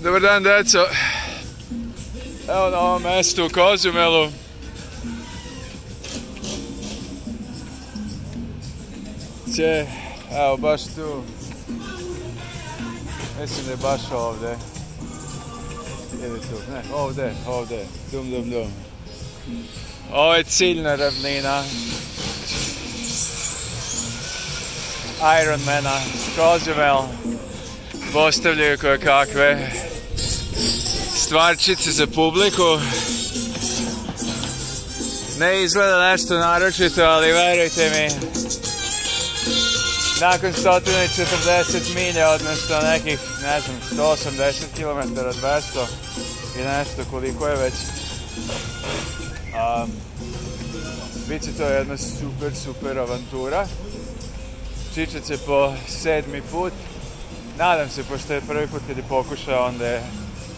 Dobar dan, deco. Evo na ovom mjestu u Kozumelu. Evo baš tu. Mislim da je baš ovdje. Ili tu, ne, ovdje. Dum. Ovo je ciljna ravnina Ironmana, Cozumel. Postavljaju koje kakve stvarčice za publiku. Ne izgleda nešto naročito, ali verujte mi, nakon 140 milja, odnosno nekih, ne znam, 180 km, 200 i nešto koliko je već, bit će to jedna super avantura. Čičat je po 7. put. Nadam se, pošto je prvi put kad je pokušao, onda je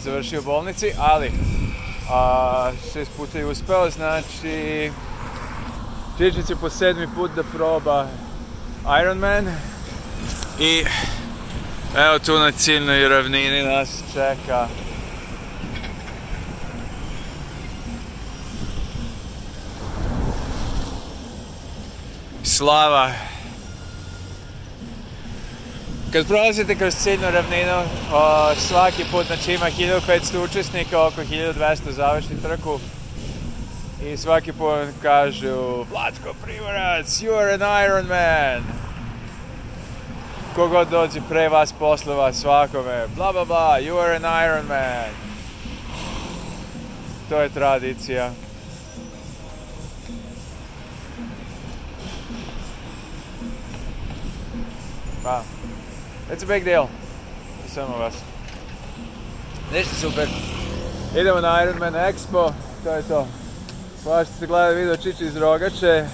završio u bolnici, ali 6 puta je uspeo, znači Čiča će po 7. put da proba Ironman i evo tu na ciljnoj ravnini nas čeka slava. Kad prolazite kroz ciljnu ravninu, svaki put, znači ima 1500 učesnika, oko 1200 završi trku i svaki put kažu Vlatko Primorac, you are an Ironman. Kogod dođe pre vas, posle vas, svakome, bla bla bla, you are an Ironman. To je tradicija. Pa. It's a big deal for some of us. Ništa super. Idemo na Ironman Expo, to je to. Pa što ste gledali video Čiči iz Rogače,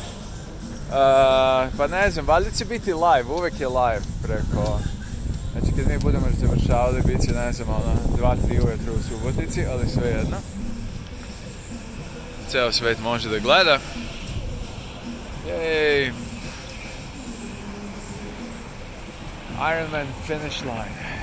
pa ne znam, valjda će biti live, uvek je live preko... Znači kad mi budemo završavali, bit će, ne znam, 2-3 ujutro u Subotici, ali sve jedno. Ceo svet može da gleda. Jej! Ironman finish line.